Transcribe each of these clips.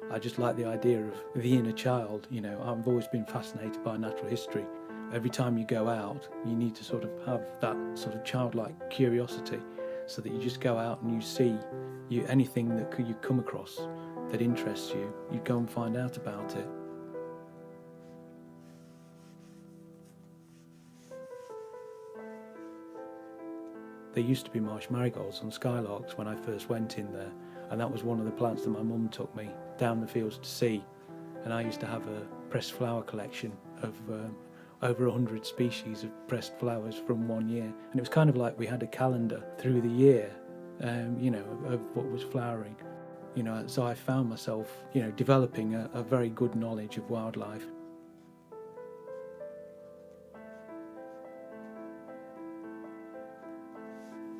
I just like the idea of the inner child. I've always been fascinated by natural history. Every time you go out, you need to sort of have that sort of childlike curiosity, so that you just go out and you see anything that you come across that interests you, you go and find out about it. There used to be marsh marigolds on Skylarks when I first went in there, and that was one of the plants that my mum took me down the fields to see. And I used to have a pressed flower collection of over 100 species of pressed flowers from one year. And it was kind of like we had a calendar through the year, of what was flowering. So I found myself, developing a very good knowledge of wildlife.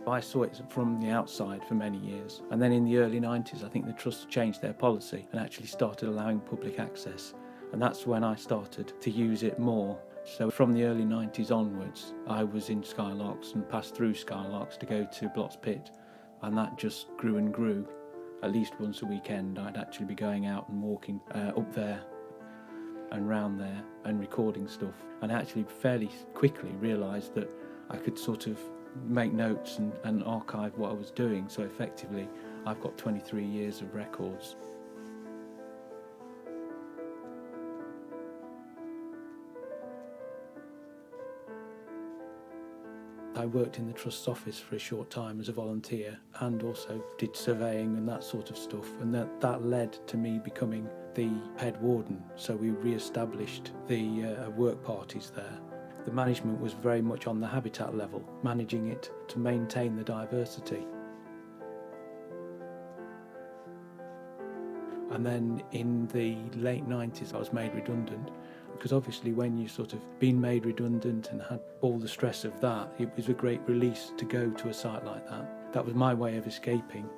I saw it from the outside for many years, and then in the early 90s I think the Trust changed their policy and actually started allowing public access, and that's when I started to use it more. So from the early 90s onwards I was in Skylarks and passed through Skylarks to go to Blott's Pit, and that just grew and grew. At least once a weekend I'd actually be going out and walking up there and round there and recording stuff, and I actually fairly quickly realised that I could sort of make notes and archive what I was doing. So effectively I've got 23 years of records. I worked in the Trust's office for a short time as a volunteer, and also did surveying and that sort of stuff, and that led to me becoming the head warden. So we re-established the work parties there. The management was very much on the habitat level, managing it to maintain the diversity. And then in the late 90s I was made redundant, because obviously when you sort of been made redundant and had all the stress of that, it was a great release to go to a site like that. That was my way of escaping.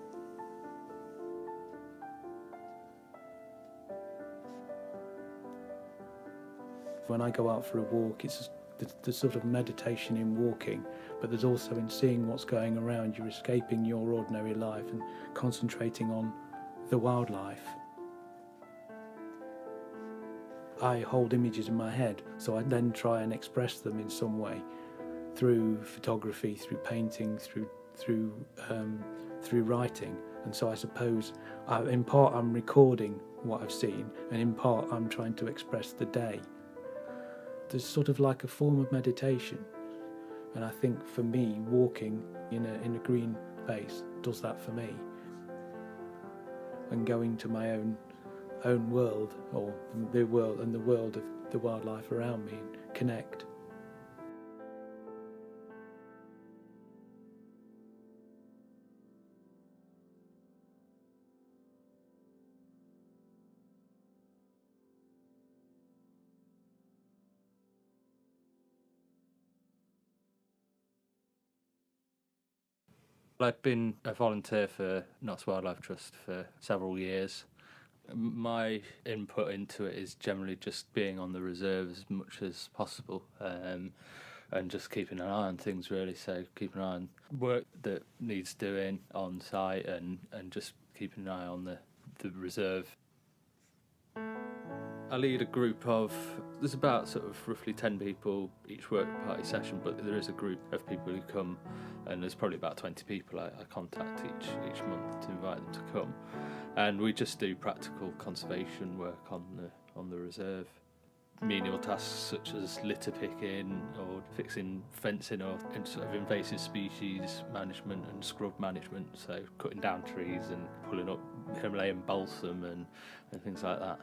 When I go out for a walk, it's the sort of meditation in walking, but there's also in seeing what's going around. You're escaping your ordinary life and concentrating on the wildlife. I hold images in my head, so I then try and express them in some way, through photography, through painting, through writing. And so I suppose in part I'm recording what I've seen, and in part I'm trying to express the day. There's sort of like a form of meditation, and I think for me walking in a green space does that for me, and going to my own world, or the world and the world of the wildlife around me, and connect. I've been a volunteer for Notts Wildlife Trust for several years. My input into it is generally just being on the reserve as much as possible, and just keeping an eye on things really. So keeping an eye on work that needs doing on site, and just keeping an eye on the reserve. I lead a group of, there's about sort of roughly 10 people each work party session, but there is a group of people who come, and there's probably about 20 people I contact each month to invite them to come, and we just do practical conservation work on the reserve. Menial tasks such as litter picking or fixing fencing, or sort of invasive species management and scrub management, so cutting down trees and pulling up Himalayan balsam and things like that.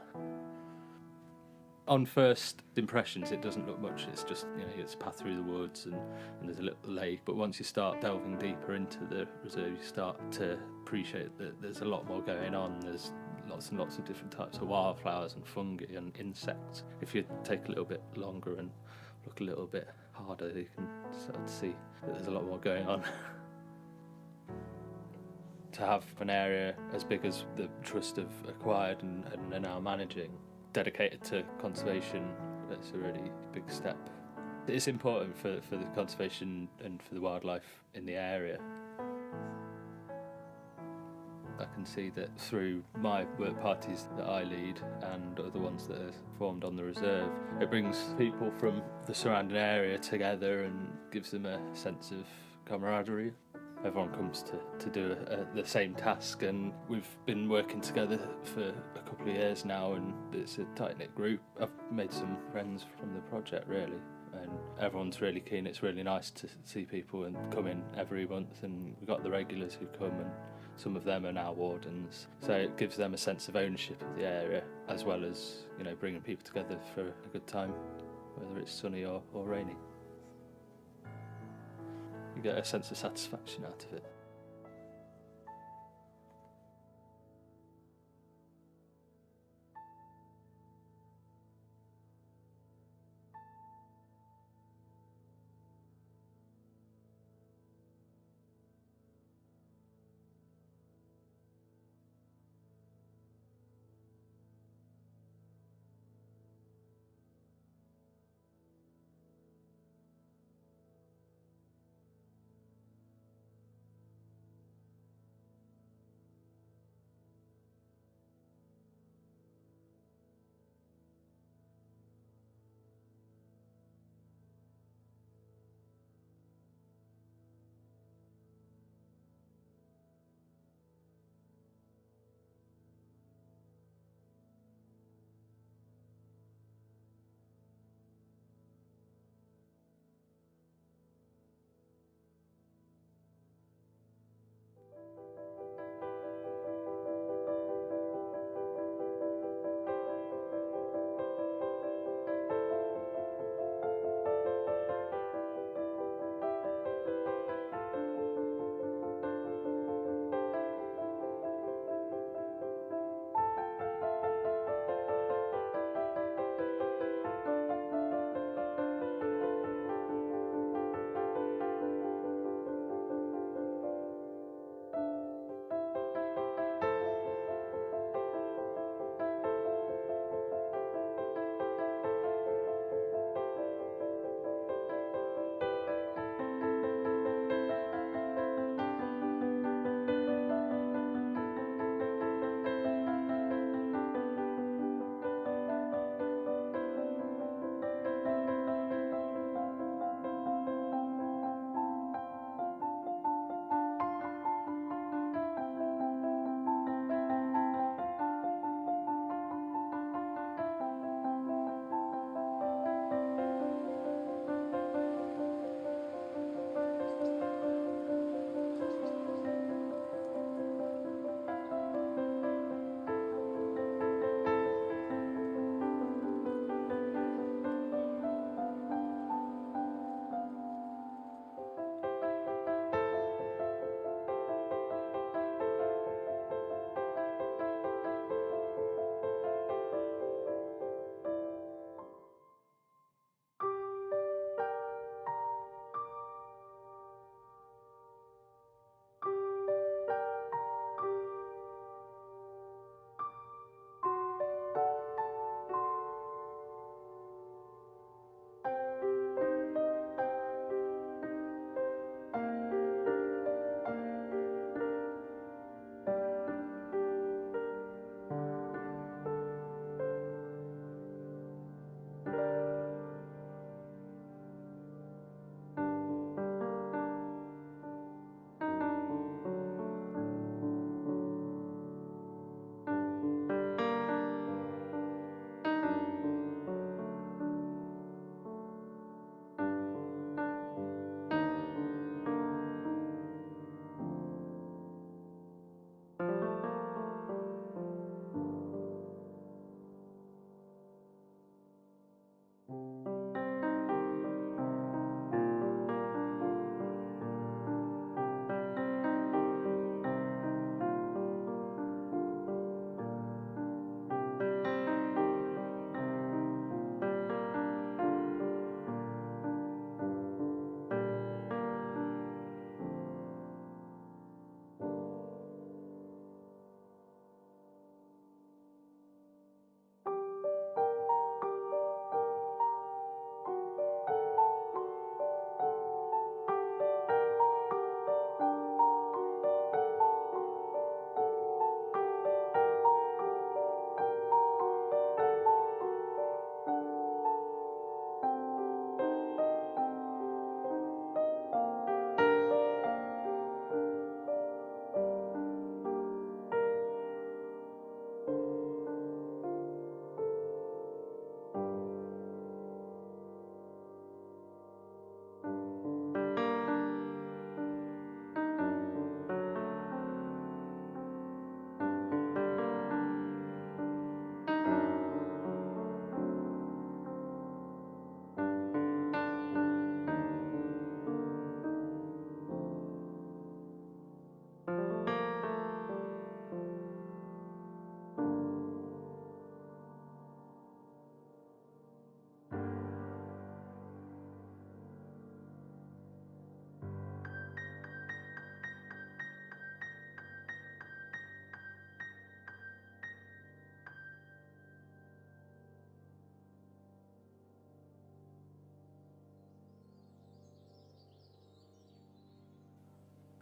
On first impressions, it doesn't look much. It's just, it's a path through the woods and there's a little lake. But once you start delving deeper into the reserve, you start to appreciate that there's a lot more going on. There's lots and lots of different types of wildflowers and fungi and insects. If you take a little bit longer and look a little bit harder, you can start to see that there's a lot more going on. To have an area as big as the Trust have acquired and are now managing, dedicated to conservation, that's a really big step. It's important for the conservation and for the wildlife in the area. I can see that through my work parties that I lead and other ones that are formed on the reserve, it brings people from the surrounding area together and gives them a sense of camaraderie. Everyone comes to do the same task, and we've been working together for a couple of years now, and it's a tight-knit group. I've made some friends from the project, really, and everyone's really keen. It's really nice to see people and come in every month, and we've got the regulars who come, and some of them are now wardens, so it gives them a sense of ownership of the area, as well as, you know, bringing people together for a good time, whether it's sunny or rainy. You get a sense of satisfaction out of it.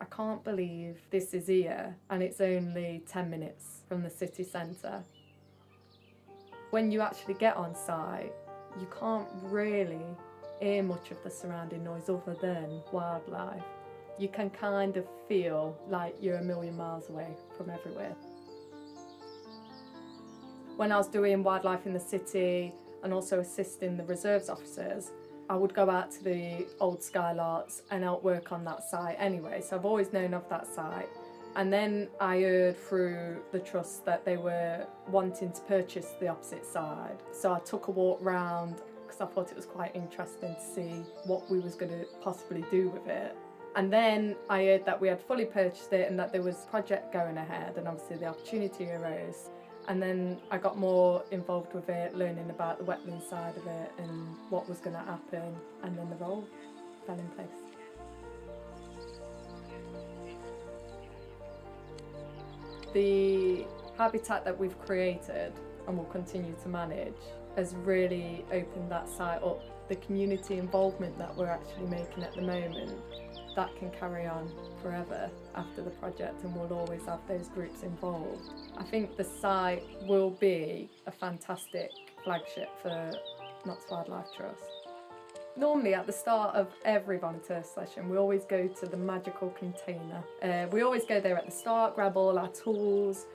I can't believe this is here and it's only 10 minutes from the city centre. When you actually get on site, you can't really hear much of the surrounding noise other than wildlife. You can kind of feel like you're a million miles away from everywhere. When I was doing wildlife in the city and also assisting the reserves officers, I would go out to the old Skylarks and help work on that site anyway, so I've always known of that site. And then I heard through the trust that they were wanting to purchase the opposite side. So I took a walk round because I thought it was quite interesting to see what we was going to possibly do with it. And then I heard that we had fully purchased it and that there was a project going ahead, and obviously the opportunity arose. And then I got more involved with it, learning about the wetland side of it and what was going to happen, and then the role fell in place. The habitat that we've created and will continue to manage has really opened that site up. The community involvement that we're actually making at the moment, that can carry on forever after the project, and we'll always have those groups involved. I think the site will be a fantastic flagship for Notts Wildlife Trust. Normally at the start of every volunteer session we always go to the magical container. We always go there at the start, grab all our tools.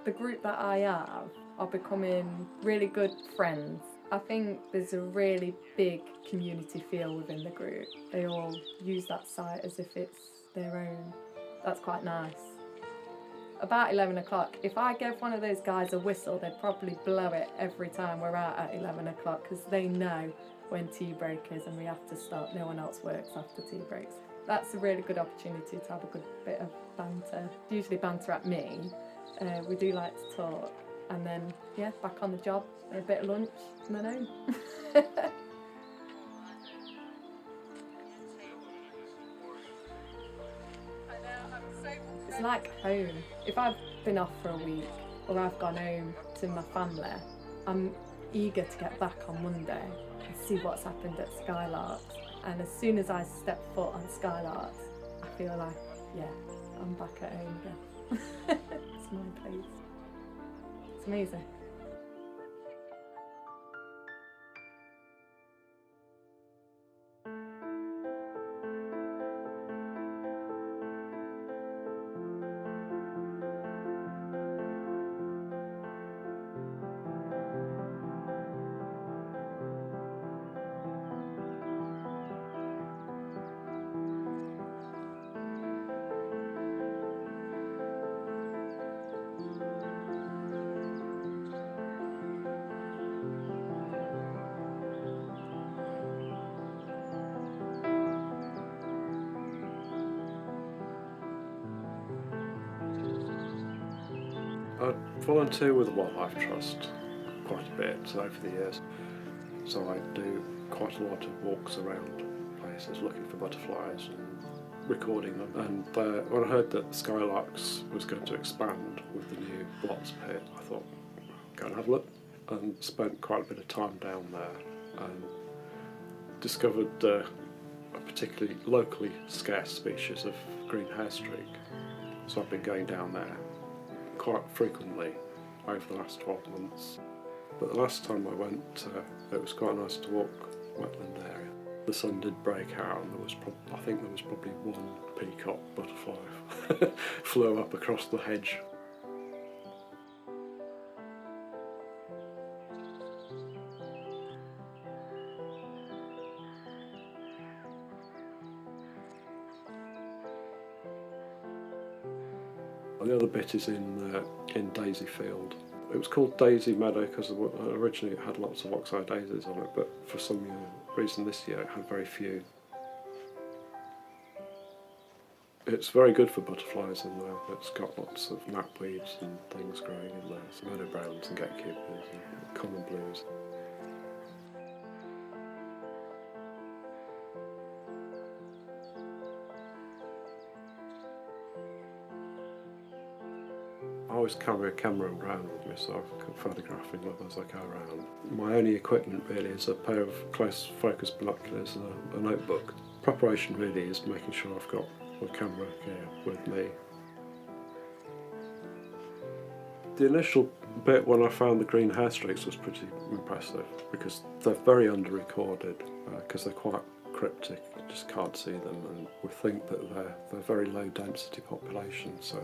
The group that I have are becoming really good friends. I think there's a really big community feel within the group. They all use that site as if it's their own. That's quite nice. About 11 o'clock, if I gave one of those guys a whistle, they'd probably blow it every time we're out at 11 o'clock because they know when tea break is and we have to start. No one else works after tea breaks. That's a really good opportunity to have a good bit of banter. Usually banter at me. We do like to talk. And then, yeah, back on the job, a bit of lunch, and then home. It's like home. If I've been off for a week or I've gone home to my family, I'm eager to get back on Monday and see what's happened at Skylarks. And as soon as I step foot on Skylarks, I feel like, yeah, I'm back at home again. It's my place. It's amazing. I volunteer with the Wildlife Trust quite a bit over the years, so I do quite a lot of walks around places looking for butterflies and recording them. And when I heard that Skylarks was going to expand with the new Blotts pit, I thought, go and have a look, and spent quite a bit of time down there and discovered a particularly locally scarce species of green hairstreak. So I've been going down there quite frequently over the last 12 months. But the last time I went, it was quite nice to walk wetland area. The sun did break out and I think there was probably one peacock butterfly flew up across the hedge. The other bit is in Daisy Field. It was called Daisy Meadow because originally it had lots of oxeye daisies on it, but for some reason this year it had very few. It's very good for butterflies in there. It's got lots of knapweeds and things growing in there, so meadow browns and gatekeepers and common blues. I always carry a camera around with me so I can photograph them as I go around. My only equipment really is a pair of close focus binoculars and a notebook. Preparation really is making sure I've got my camera gear with me. The initial bit when I found the green hair streaks was pretty impressive because they're very under-recorded because they're quite cryptic, you just can't see them, and we think that they're very low density populations, so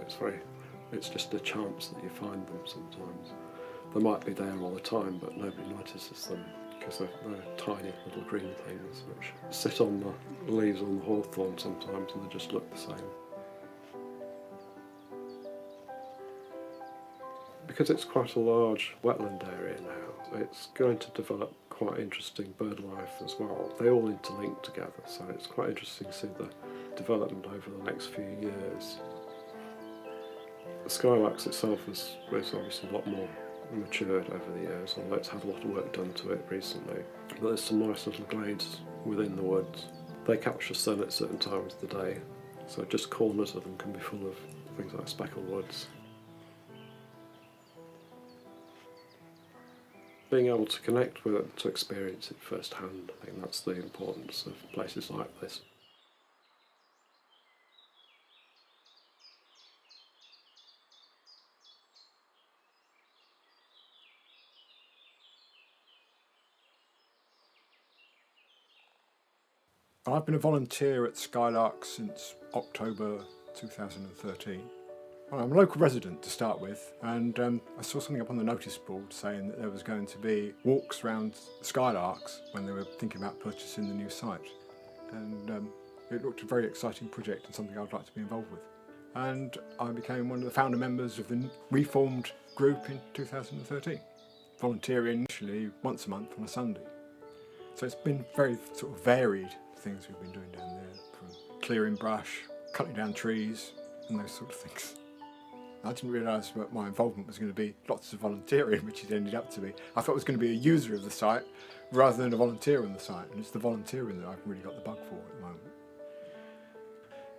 it's just a chance that you find them sometimes. They might be there all the time but nobody notices them because they're tiny little green things which sit on the leaves on the hawthorn sometimes and they just look the same. Because it's quite a large wetland area now, it's going to develop quite interesting bird life as well. They all interlink together, so it's quite interesting to see the development over the next few years. The Skylarks itself is obviously a lot more matured over the years, although it's had a lot of work done to it recently. But there's some nice little glades within the woods. They capture sun at certain times of the day, so just corners of them can be full of things like speckled woods. Being able to connect with it, to experience it firsthand, I think that's the importance of places like this. I've been a volunteer at Skylarks since October 2013. I'm a local resident to start with, and I saw something up on the notice board saying that there was going to be walks around Skylarks when they were thinking about purchasing the new site. And it looked a very exciting project and something I'd like to be involved with. And I became one of the founder members of the reformed group in 2013, volunteering initially once a month on a Sunday. So it's been very sort of varied things we've been doing down there, from clearing brush, cutting down trees, and those sort of things. I didn't realise that my involvement was going to be lots of volunteering, which it ended up to be. I thought I was going to be a user of the site rather than a volunteer on the site, and it's the volunteering that I've really got the bug for at the moment.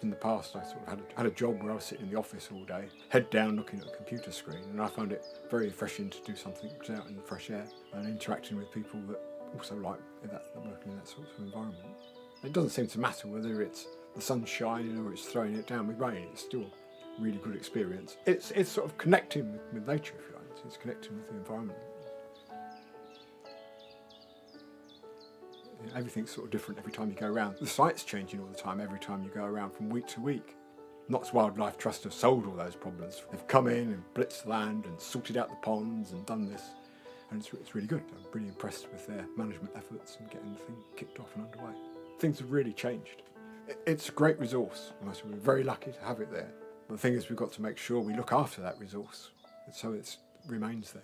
In the past, I sort of had a job where I was sitting in the office all day, head down looking at a computer screen, and I found it very refreshing to do something out in the fresh air and interacting with people that also like working in that sort of environment. It doesn't seem to matter whether it's the sun shining or it's throwing it down with rain, it's still a really good experience. It's sort of connecting with nature, if you like. It's connecting with the environment. Everything's sort of different every time you go around. The site's changing all the time, every time you go around from week to week. Notts Wildlife Trust have solved all those problems. They've come in and blitzed the land and sorted out the ponds and done this. And it's really good. I'm really impressed with their management efforts and getting the thing kicked off and underway. Things have really changed. It's a great resource. We're very lucky to have it there. But the thing is, we've got to make sure we look after that resource so it remains there.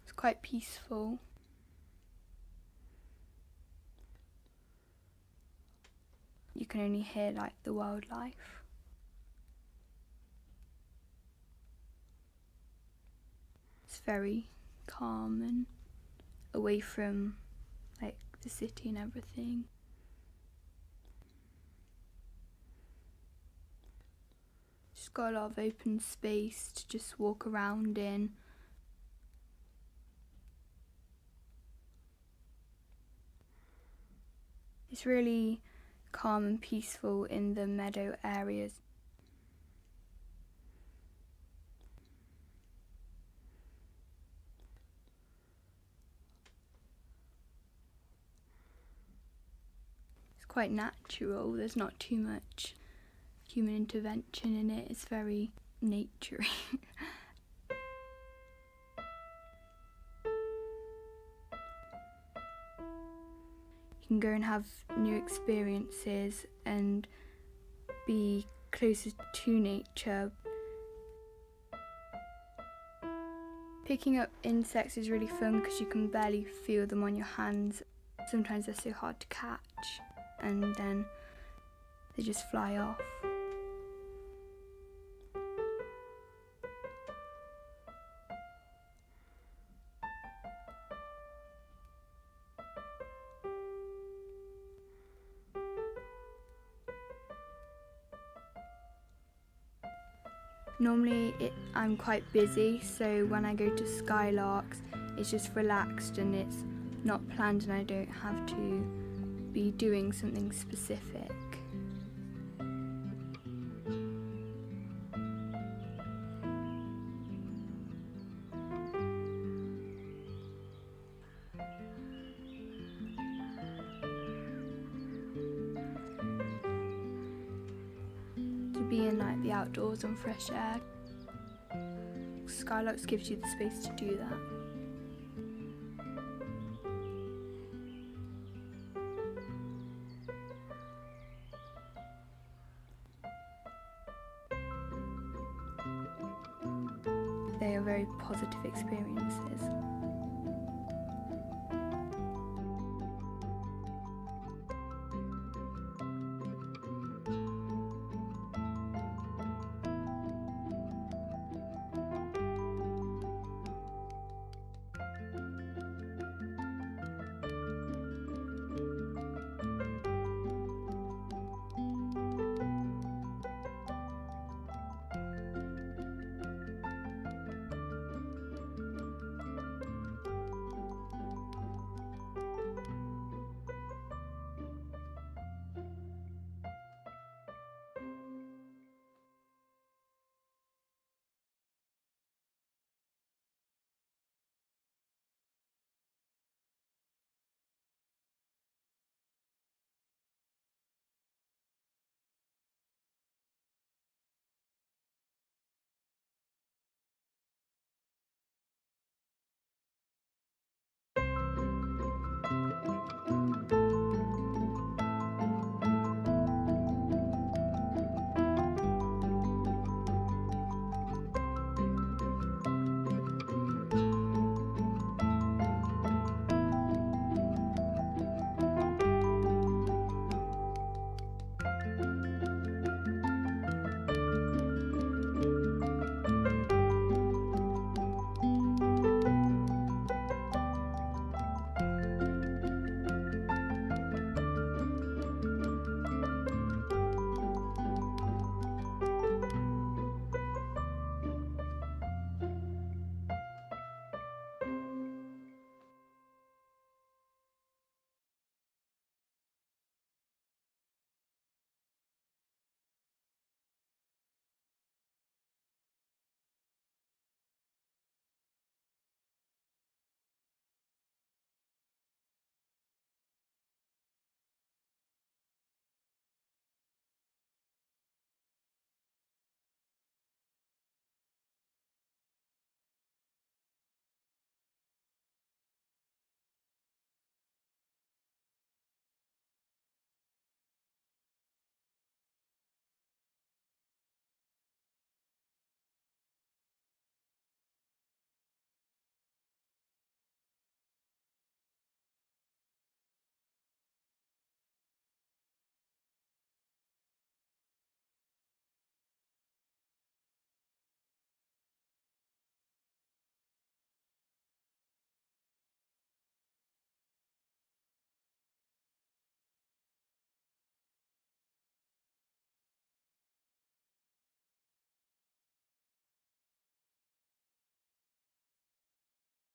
It's quite peaceful. You can only hear like the wildlife. It's very calm and away from like the city and everything. Just got a lot of open space to just walk around in. It's really calm and peaceful in the meadow areas. It's quite natural, there's not too much human intervention in it, it's very naturey. You can go and have new experiences and be closer to nature. Picking up insects is really fun because you can barely feel them on your hands. Sometimes they're so hard to catch and then they just fly off. Normally I'm quite busy, so when I go to Skylarks it's just relaxed and it's not planned and I don't have to be doing something specific. Be in like the outdoors and fresh air. Skylarks gives you the space to do that. They are very positive experiences.